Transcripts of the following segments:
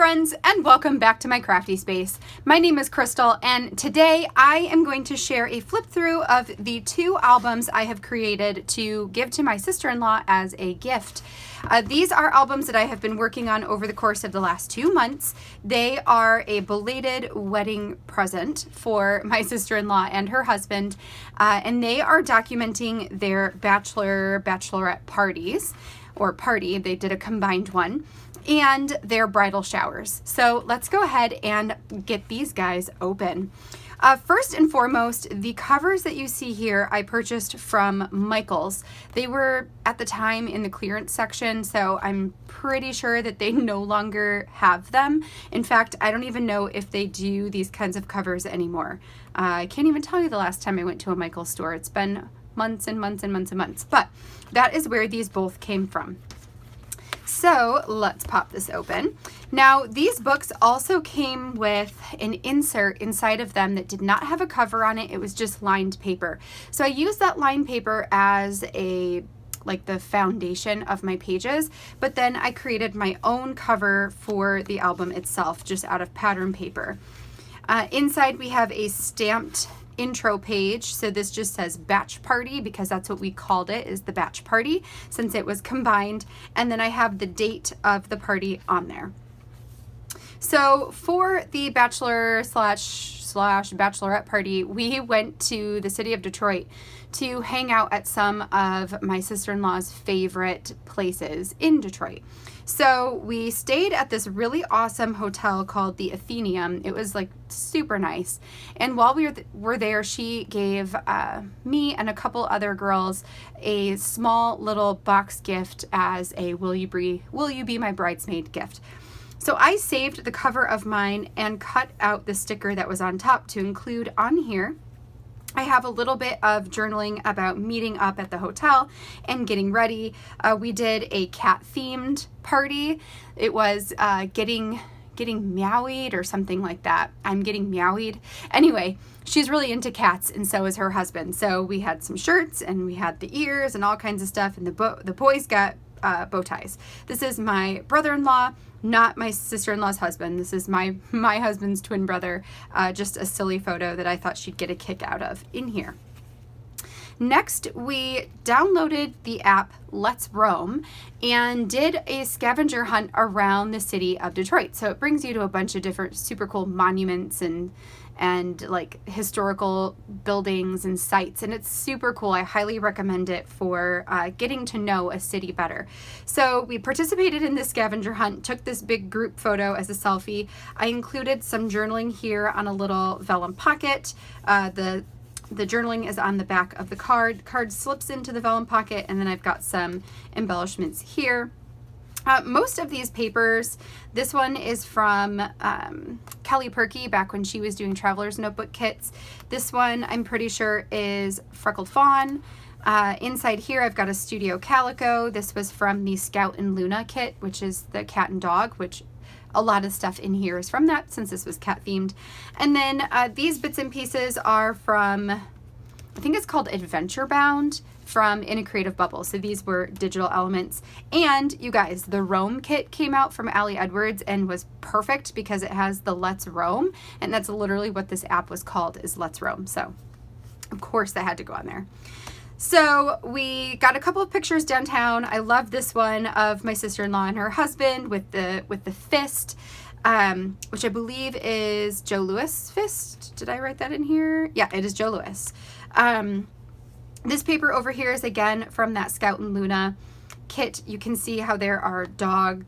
friends, and welcome back to my crafty space. My name is Crystal, and today I am going to share a flip through of the 2 albums I have created to give to my sister-in-law as a gift. These are albums that I have been working on over the course of the last 2 months. They are a belated wedding present for my sister-in-law and her husband, and they are documenting their bachelorette parties, or party. They did a combined one, and their bridal showers. So let's go ahead and get these guys open. First and foremost, the covers that you see here I purchased from Michaels. They were at the time in the clearance section, so I'm pretty sure that they no longer have them. In fact, I don't even know if they do these kinds of covers anymore. I can't even tell you the last time I went to a Michaels store. It's been months and months and months and months, but that is where these both came from. So let's pop this open. Now, these books also came with an insert inside of them that did not have a cover on it. It was just lined paper. So I used that lined paper as like the foundation of my pages, but then I created my own cover for the album itself, just out of pattern paper. Inside we have a stamped intro page. So this just says batch party because that's what we called it, is the batch party, since it was combined. And then I have the date of the party on there. So for the bachelor slash bachelorette party, we went to the city of Detroit to hang out at some of my sister-in-law's favorite places in Detroit. So we stayed at this really awesome hotel called the Athenaeum. It was like super nice. And while we were there, she gave me and a couple other girls a small little box gift as a will you be my bridesmaid gift. So I saved the cover of mine and cut out the sticker that was on top to include on here. I have a little bit of journaling about meeting up at the hotel and getting ready. We did a cat themed party. It was getting meowied or something like that. I'm getting meowied. Anyway, she's really into cats, and so is her husband. So we had some shirts and we had the ears and all kinds of stuff, and the boys got bow ties. This is my brother-in-law, not my sister-in-law's husband. This is my husband's twin brother. Just a silly photo that I thought she'd get a kick out of in here. Next, we downloaded the app Let's Roam and did a scavenger hunt around the city of Detroit. So it brings you to a bunch of different super cool monuments and like historical buildings and sites, and it's super cool. I highly recommend it for getting to know a city better. So we participated in this scavenger hunt, took this big group photo as a selfie. I included some journaling here on a little vellum pocket. The journaling is on the back of the card. The card slips into the vellum pocket, and then I've got some embellishments here. Most of these papers, this one is from Kelly Perky back when she was doing Traveler's Notebook kits. This one I'm pretty sure is Freckled Fawn. Inside here I've got a Studio Calico. This was from the Scout and Luna kit, which is the cat and dog, which a lot of stuff in here is from that since this was cat themed. And then these bits and pieces are from, I think it's called Adventure Bound, from In a Creative Bubble. So these were digital elements. And you guys, the Roam kit came out from Ali Edwards and was perfect because it has the Let's Roam, and that's literally what this app was called, is Let's Roam. So of course that had to go on there. So we got a couple of pictures downtown. I love this one of my sister-in-law and her husband with the fist, which I believe is Joe Louis fist. Did I write that in here? Yeah, it is Joe Louis. This paper over here is again from that Scout and Luna kit. You can see how there are dog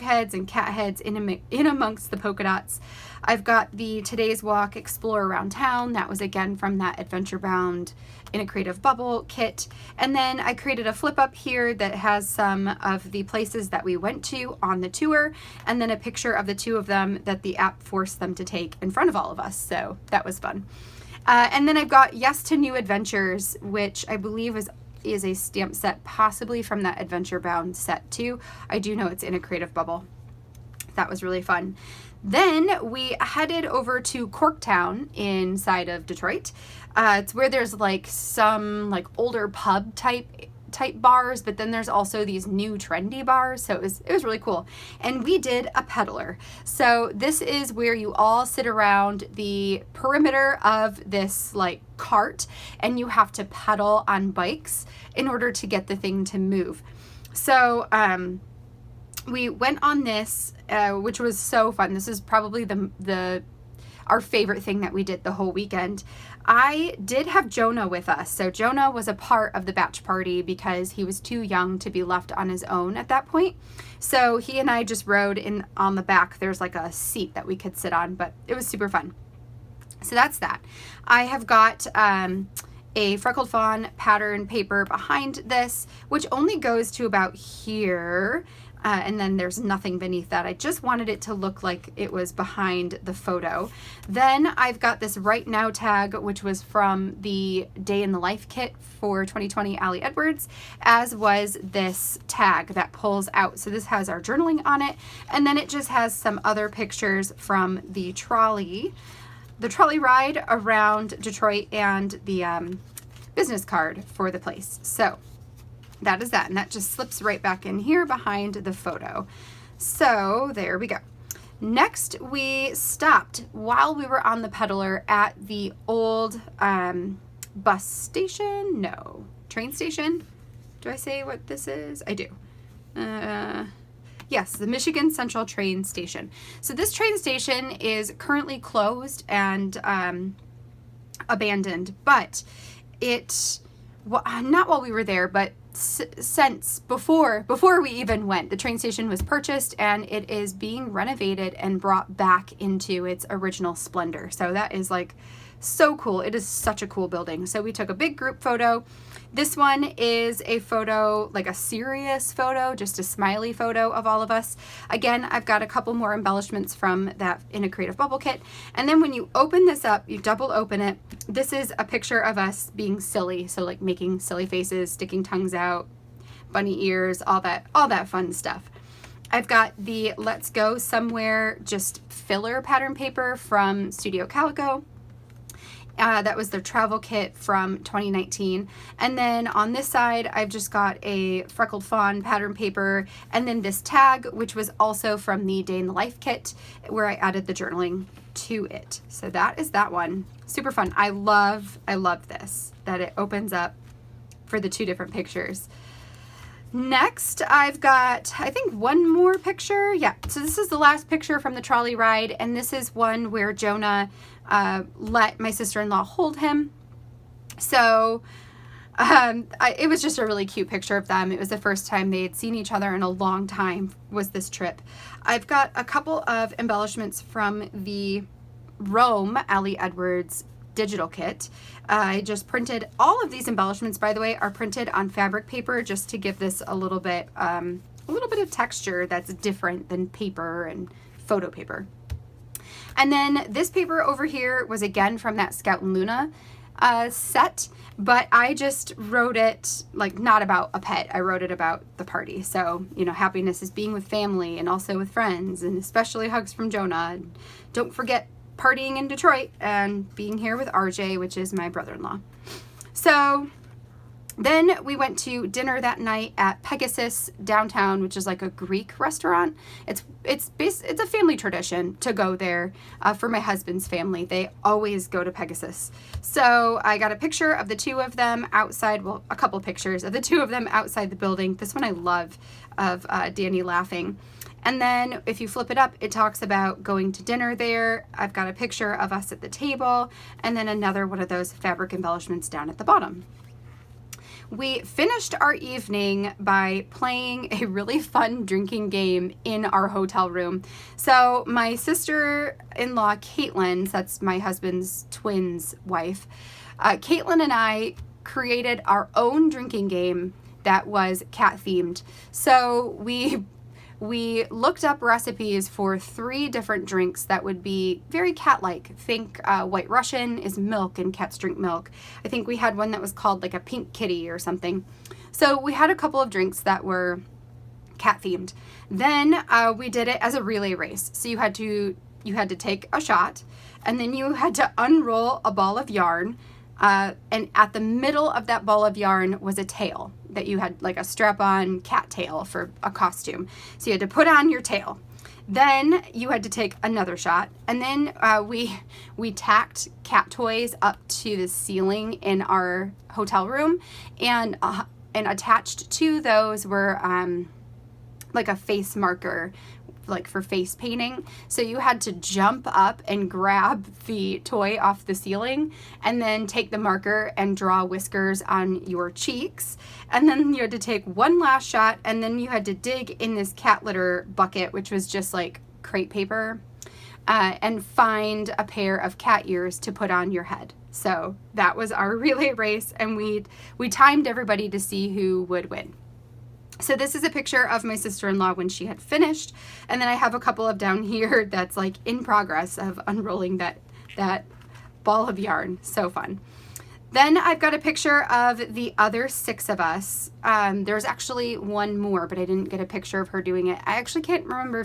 heads and cat heads in amongst the polka dots. I've got the Today's Walk Explore Around Town. That was again from that Adventure Bound In a Creative Bubble kit. And then I created a flip up here that has some of the places that we went to on the tour, and then a picture of the 2 of them that the app forced them to take in front of all of us. So that was fun. And then I've got Yes to New Adventures, which I believe is a stamp set, possibly from that Adventure Bound set too. I do know it's in a Creative Bubble. That was really fun. Then we headed over to Corktown inside of Detroit. It's where there's like some like older pub type type bars, but then there's also these new trendy bars. So it was really cool. And we did a peddler. So this is where you all sit around the perimeter of this like cart, and you have to pedal on bikes in order to get the thing to move. So we went on this, which was so fun. This is probably our favorite thing that we did the whole weekend. I did have Jonah with us. So Jonah was a part of the batch party because he was too young to be left on his own at that point. So he and I just rode in on the back. There's like a seat that we could sit on, but it was super fun. So that's that. I have got a freckled fawn pattern paper behind this, which only goes to about here. And then there's nothing beneath that. I just wanted it to look like it was behind the photo. Then I've got this Right Now tag, which was from the Day in the Life kit for 2020 Ali Edwards, as was this tag that pulls out. So this has our journaling on it. And then it just has some other pictures from the trolley ride around Detroit, and the business card for the place. So that is that, and that just slips right back in here behind the photo. So there we go. Next, we stopped while we were on the peddler at the old bus station? No, train station. Do I say what this is? I do. Yes, the Michigan Central train station. So this train station is currently closed and abandoned, but not while we were there, but since before we even went, the train station was purchased, and it is being renovated and brought back into its original splendor. So that is like so cool. It is such a cool building. So we took a big group photo. This one is a photo, like a serious photo, just a smiley photo of all of us. Again, I've got a couple more embellishments from that in a Creative Bubble kit. And then when you open this up, you double open it. This is a picture of us being silly. So like making silly faces, sticking tongues out, bunny ears, all that fun stuff. I've got the Let's Go Somewhere just filler pattern paper from Studio Calico. That was their travel kit from 2019. And then on this side, I've just got a freckled fawn pattern paper, and then this tag, which was also from the Day in the Life kit, where I added the journaling to it. So that is that one. Super fun. I love this, that it opens up for the two different pictures. Next, I've got, I think, one more picture. Yeah, so this is the last picture from the trolley ride, and this is one where Jonah let my sister-in-law hold him. So it was just a really cute picture of them. It was the first time they had seen each other in a long time, was this trip. I've got a couple of embellishments from the Rome Ali Edwards digital kit. I just printed all of these embellishments, by the way, are printed on fabric paper just to give this a little bit of texture that's different than paper and photo paper. And then this paper over here was again from that Scout and Luna set, but I just wrote it like not about a pet. I wrote it about the party. So, you know, happiness is being with family and also with friends, and especially hugs from Jonah. And don't forget partying in Detroit and being here with RJ, which is my brother-in-law. So then we went to dinner that night at Pegasus downtown, which is like a Greek restaurant. It's a family tradition to go there for my husband's family. They always go to Pegasus. So I got a picture of the two of them outside, well, a couple pictures of the two of them outside the building. This one I love, of Danny laughing. And then if you flip it up, it talks about going to dinner there. I've got a picture of us at the table, and then another one of those fabric embellishments down at the bottom. We finished our evening by playing a really fun drinking game in our hotel room. So my sister-in-law, Caitlin, that's my husband's twin's wife, Caitlin and I created our own drinking game that was cat themed. So we looked up recipes for 3 different drinks that would be very cat-like. Think White Russian is milk and cats drink milk. I think we had one that was called like a pink kitty or something. So we had a couple of drinks that were cat-themed. Then we did it as a relay race. So you had to take a shot, and then you had to unroll a ball of yarn And at the middle of that ball of yarn was a tail that you had, like a strap-on cat tail for a costume. So you had to put on your tail. Then you had to take another shot, and then we tacked cat toys up to the ceiling in our hotel room, and attached to those were like a face marker, like for face painting. So you had to jump up and grab the toy off the ceiling and then take the marker and draw whiskers on your cheeks. And then you had to take one last shot, and then you had to dig in this cat litter bucket, which was just like crepe paper, and find a pair of cat ears to put on your head. So that was our relay race, and we timed everybody to see who would win. So this is a picture of my sister-in-law when she had finished, and then I have a couple of down here that's like in progress of unrolling that ball of yarn. So fun. Then I've got a picture of the other 6 of us. There's actually one more, but I didn't get a picture of her doing it. I actually can't remember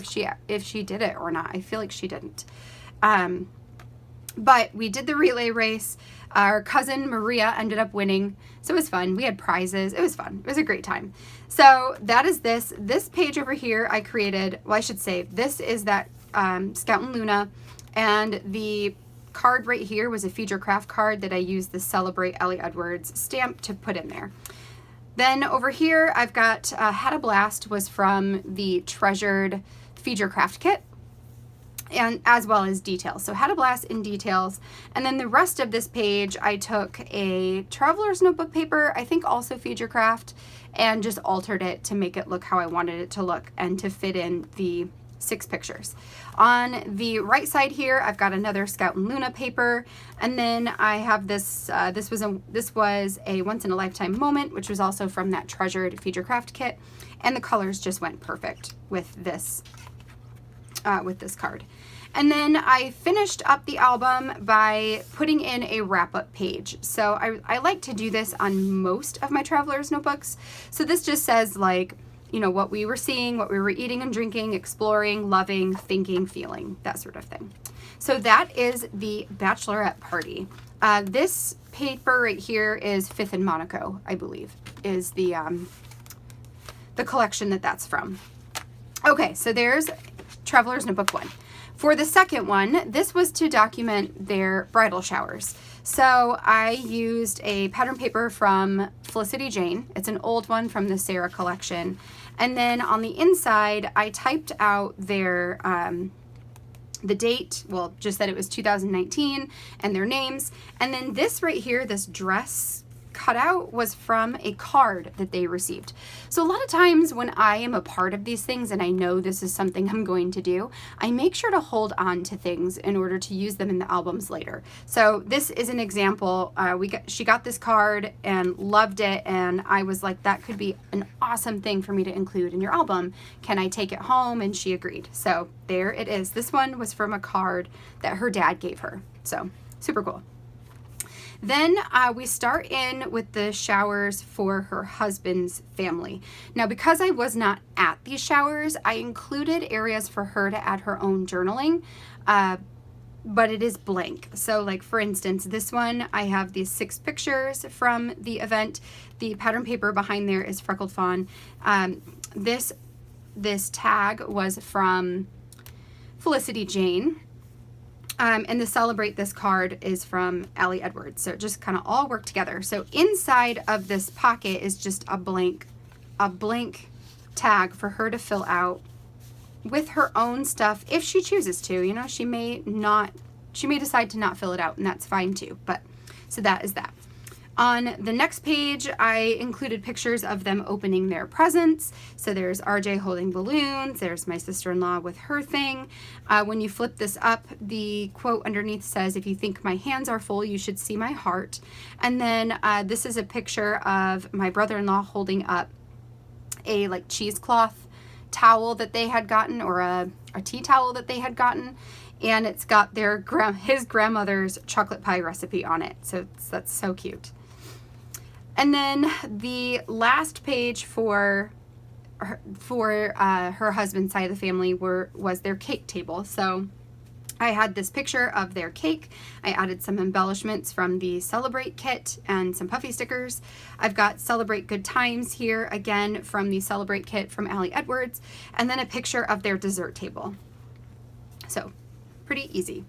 if she did it or not. I feel like she didn't. But we did the relay race. Our cousin Maria ended up winning, so it was fun. We had prizes. It was fun. It was a great time. So that is this. This page over here I created, well, I should say, this is that Scout and Luna, and the card right here was a Feed Your Craft card that I used the Celebrate Ellie Edwards stamp to put in there. Then over here I've got Had a Blast was from the Treasured Feed Your Craft kit, and as well as Details. So Had a Blast in Details. And then the rest of this page, I took a Traveler's Notebook paper, I think also Feed Your Craft, and just altered it to make it look how I wanted it to look and to fit in the 6 pictures. On the right side here, I've got another Scout and Luna paper, and then I have this. This was a once in a lifetime moment, which was also from that Treasured Feed Your Craft kit, and the colors just went perfect with this card. And then I finished up the album by putting in a wrap-up page. So I like to do this on most of my traveler's notebooks. So this just says, like, you know, what we were seeing, what we were eating and drinking, exploring, loving, thinking, feeling, that sort of thing. So that is the bachelorette party. This paper right here is Fifth and Monaco, I believe, is the collection that's from. Okay, so there's Traveler's Notebook 1. For the second one, this was to document their bridal showers. So I used a pattern paper from Felicity Jane. It's an old one from the Sarah collection. And then on the inside, I typed out their the date, well, just that it was 2019, and their names. And then this right here, this dress cutout, was from a card that they received. So a lot of times when I am a part of these things and I know this is something I'm going to do, I make sure to hold on to things in order to use them in the albums later. So this is an example. She got this card and loved it, and I was like, that could be an awesome thing for me to include in your album. Can I take it home? And she agreed. So there it is. This one was from a card that her dad gave her. So super cool. Then we start in with the showers for her husband's family. Now, because I was not at these showers, I included areas for her to add her own journaling, but it is blank. So like, for instance, this one, I have these 6 pictures from the event. The pattern paper behind there is Freckled Fawn. This tag was from Felicity Jane. And the Celebrate This card is from Ellie Edwards. So it just kind of all worked together. So inside of this pocket is just a blank tag for her to fill out with her own stuff if she chooses to. You know, she may decide to not fill it out, and that's fine too. But so that is that. On the next page, I included pictures of them opening their presents. So there's RJ holding balloons. There's my sister-in-law with her thing. When you flip this up, the quote underneath says, "If you think my hands are full, you should see my heart." And then this is a picture of my brother-in-law holding up a like cheesecloth towel that they had gotten, or a tea towel that they had gotten. And it's got his grandmother's chocolate pie recipe on it. So that's so cute. And then the last page for her husband's side of the family was their cake table. So I had this picture of their cake. I added some embellishments from the Celebrate kit and some puffy stickers. I've got Celebrate Good Times here, again from the Celebrate kit from Ali Edwards, and then a picture of their dessert table. So pretty easy.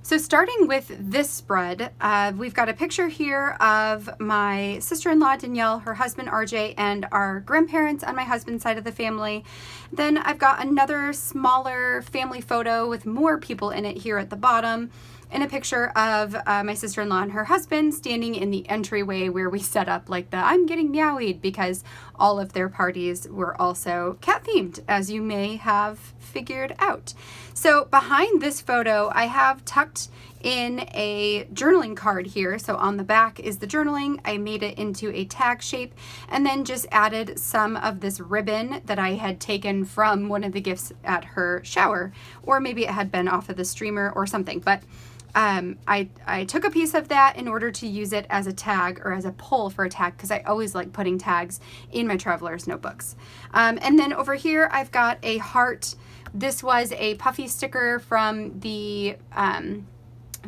So starting with this spread, we've got a picture here of my sister-in-law Danielle, her husband RJ, and our grandparents on my husband's side of the family. Then I've got another smaller family photo with more people in it here at the bottom, and a picture of my sister-in-law and her husband standing in the entryway where we set up like the I'm getting meowied, because all of their parties were also cat themed, as you may have figured out. So behind this photo, I have tucked in a journaling card here. So on the back is the journaling. I made it into a tag shape and then just added some of this ribbon that I had taken from one of the gifts at her shower, or maybe it had been off of the streamer or something. But I took a piece of that in order to use it as a tag, or as a pull for a tag, because I always like putting tags in my traveler's notebooks. And then over here I've got a heart. This was a puffy sticker from the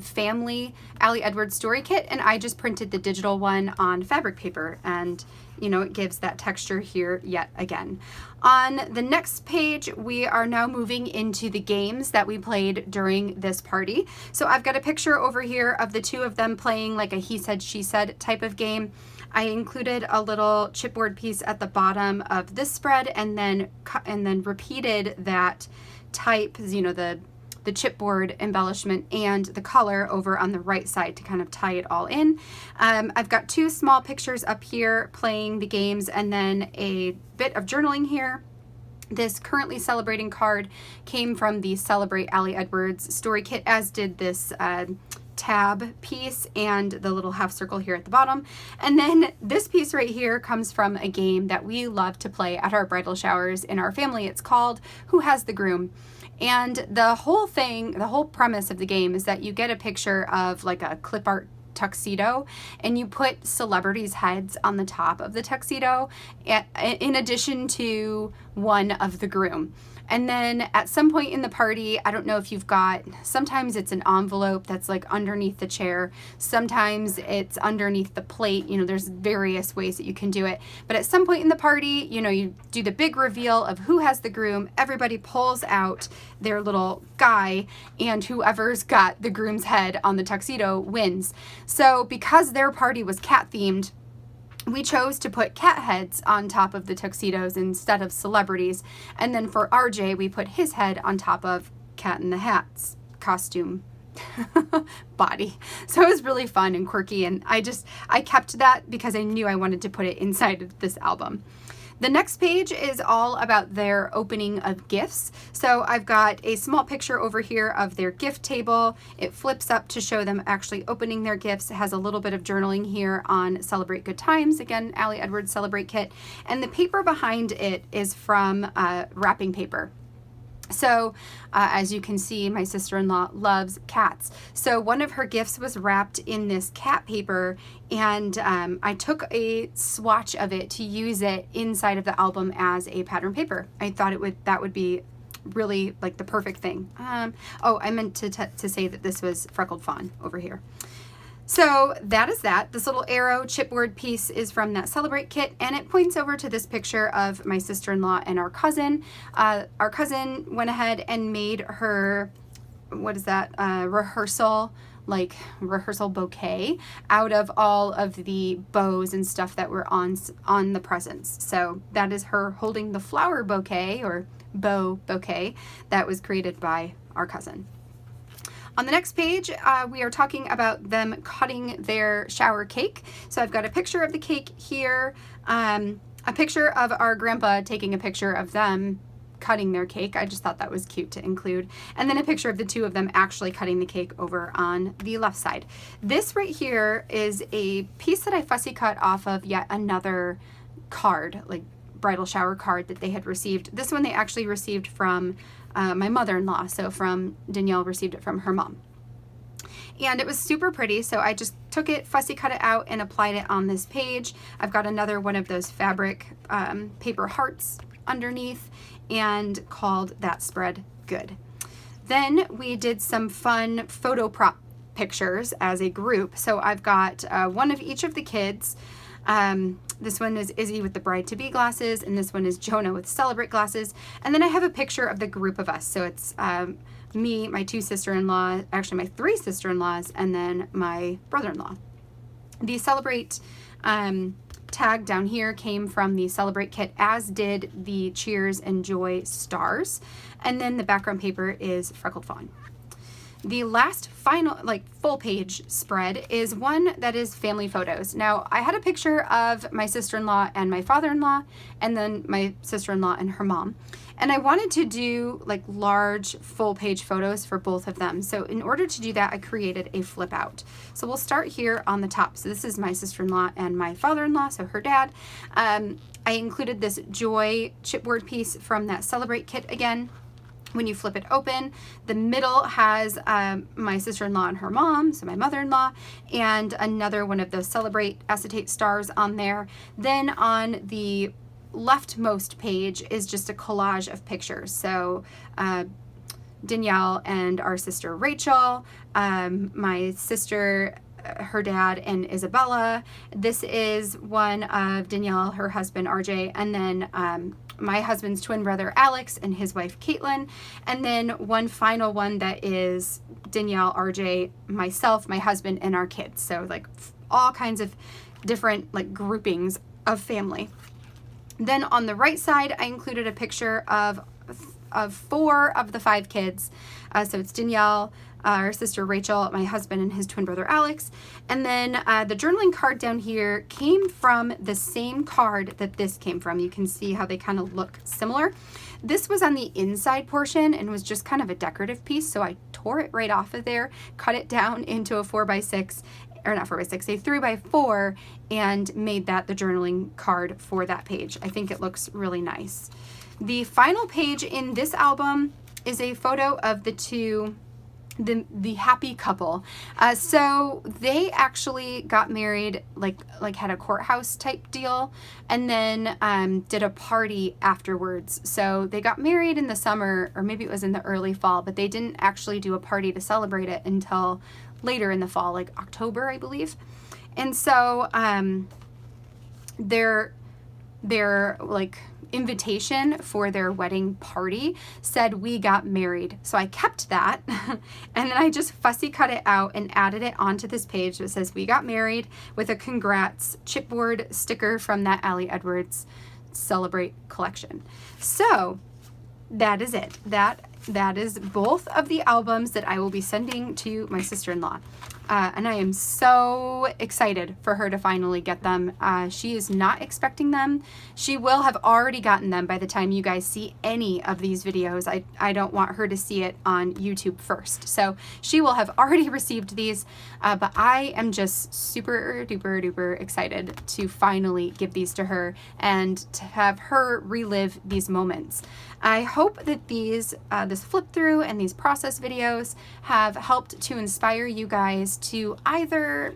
family Ali Edwards story kit, and I just printed the digital one on fabric paper, and you know, it gives that texture here yet again. On the next page, we are now moving into the games that we played during this party. So I've got a picture over here of the two of them playing like a he said, she said type of game. I included a little chipboard piece at the bottom of this spread, and then repeated that type, you know, the chipboard embellishment and the color over on the right side to kind of tie it all in. I've got two small pictures up here playing the games, and then a bit of journaling here. This currently celebrating card came from the Celebrate Ali Edwards story kit, as did this tab piece and the little half circle here at the bottom. And then this piece right here comes from a game that we love to play at our bridal showers in our family. It's called Who Has the Groom? And the whole thing, the whole premise of the game is that you get a picture of like a clip art tuxedo, and you put celebrities' heads on the top of the tuxedo in addition to one of the groom. And then at some point in the party, I don't know if you've got, sometimes it's an envelope that's like underneath the chair. Sometimes it's underneath the plate. You know, there's various ways that you can do it. But at some point in the party, you know, you do the big reveal of who has the groom. Everybody pulls out their little guy, and whoever's got the groom's head on the tuxedo wins. So because their party was cat themed, we chose to put cat heads on top of the tuxedos instead of celebrities. And then for RJ, we put his head on top of Cat in the Hat's costume body. So it was really fun and quirky, and I kept that because I knew I wanted to put it inside of this album. The next page is all about their opening of gifts. So I've got a small picture over here of their gift table. It flips up to show them actually opening their gifts. It has a little bit of journaling here on Celebrate Good Times, again, Ali Edwards Celebrate Kit. And the paper behind it is from wrapping paper. So as you can see, my sister-in-law loves cats. So one of her gifts was wrapped in this cat paper, and I took a swatch of it to use it inside of the album as a pattern paper. I thought that would be really like the perfect thing. Oh, I meant to say that this was freckled fawn over here. So that is that. This little arrow chipboard piece is from that Celebrate kit, and it points over to this picture of my sister-in-law and our cousin. Our cousin went ahead and made her, what is that, rehearsal bouquet out of all of the bows and stuff that were on the presents. So that is her holding the flower bouquet, or bow bouquet, that was created by our cousin. On the next page, we are talking about them cutting their shower cake. So I've got a picture of the cake here, a picture of our grandpa taking a picture of them cutting their cake. I just thought that was cute to include. And then a picture of the two of them actually cutting the cake over on the left side. This right here is a piece that I fussy cut off of yet another card, like bridal shower card that they had received. This one they actually received from my mother-in-law. So Danielle received it from her mom. And it was super pretty, so I just took it, fussy cut it out, and applied it on this page. I've got another one of those fabric paper hearts underneath, and called that spread Good. Then we did some fun photo prop pictures as a group. So I've got one of each of the kids. This one is Izzy with the bride-to-be glasses, and this one is Jonah with celebrate glasses. And then I have a picture of the group of us. So it's me, my two sister-in-law, actually my three sister-in-laws, and then my brother-in-law. The celebrate tag down here came from the celebrate kit, as did the cheers and joy stars. And then the background paper is freckled fawn. The last final, like, full page spread is one that is family photos. Now, I had a picture of my sister-in-law and my father-in-law, and then my sister-in-law and her mom. And I wanted to do like large full page photos for both of them. So in order to do that, I created a flip out. So we'll start here on the top. So this is my sister-in-law and my father-in-law, so her dad. I included this joy chipboard piece from that celebrate kit again. When you flip it open, the middle has my sister-in-law and her mom, so my mother-in-law, and another one of those celebrate acetate stars on there. Then on the leftmost page is just a collage of pictures. So Danielle and our sister Rachel, my sister, her dad, and Isabella. This is one of Danielle, her husband RJ, and then my husband's twin brother Alex and his wife Caitlin, and then one final one that is Danielle, RJ, myself, my husband, and our kids. So like all kinds of different like groupings of family. Then on the right side, I included a picture of 4 of the 5 kids. So it's Danielle, our sister Rachel, my husband, and his twin brother Alex. And then the journaling card down here came from the same card that this came from. You can see how they kind of look similar. This was on the inside portion and was just kind of a decorative piece, so I tore it right off of there, cut it down into a 4x6, or not 4x6, a 3x4, and made that the journaling card for that page. I think it looks really nice. The final page in this album is a photo of the happy couple. So they actually got married, like had a courthouse type deal, and then did a party afterwards. So they got married in the summer, or maybe it was in the early fall, but they didn't actually do a party to celebrate it until later in the fall, like October, I believe. And so their like invitation for their wedding party said we got married. So I kept that and then I just fussy cut it out and added it onto this page that says we got married with a congrats chipboard sticker from that Allie Edwards Celebrate collection. So that is it. That is both of the albums that I will be sending to my sister-in-law. And I am so excited for her to finally get them. She is not expecting them. She will have already gotten them by the time you guys see any of these videos. I don't want her to see it on YouTube first. So she will have already received these, but I am just super duper duper excited to finally give these to her and to have her relive these moments. I hope that these, this flip through and these process videos have helped to inspire you guys to either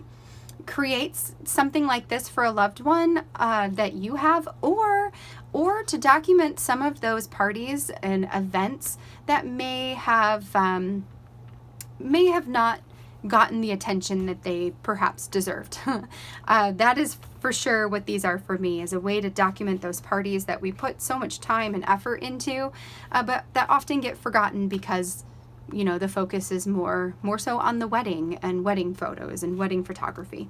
create something like this for a loved one that you have, or to document some of those parties and events that may have not gotten the attention that they perhaps deserved. That is for sure what these are for me, is a way to document those parties that we put so much time and effort into, but that often get forgotten because, you know, the focus is more so on the wedding and wedding photos and wedding photography.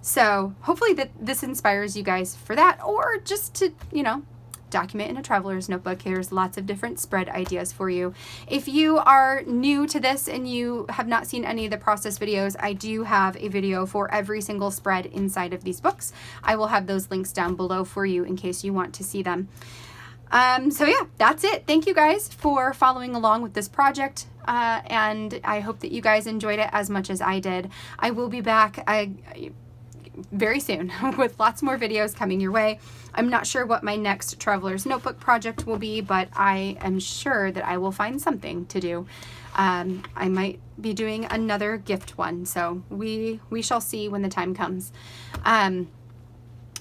So hopefully that this inspires you guys for that, or just to, you know, document in a traveler's notebook. There's lots of different spread ideas for you. If you are new to this and you have not seen any of the process videos, I do have a video for every single spread inside of these books. I will have those links down below for you in case you want to see them. So yeah, that's it. Thank you guys for following along with this project. And I hope that you guys enjoyed it as much as I did. I will be back very soon with lots more videos coming your way. I'm not sure what my next Traveler's Notebook project will be, but I am sure that I will find something to do. I might be doing another gift one, so we shall see when the time comes.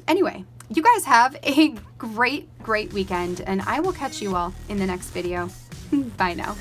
Anyway, you guys have a great weekend, and I will catch you all in the next video. Bye now.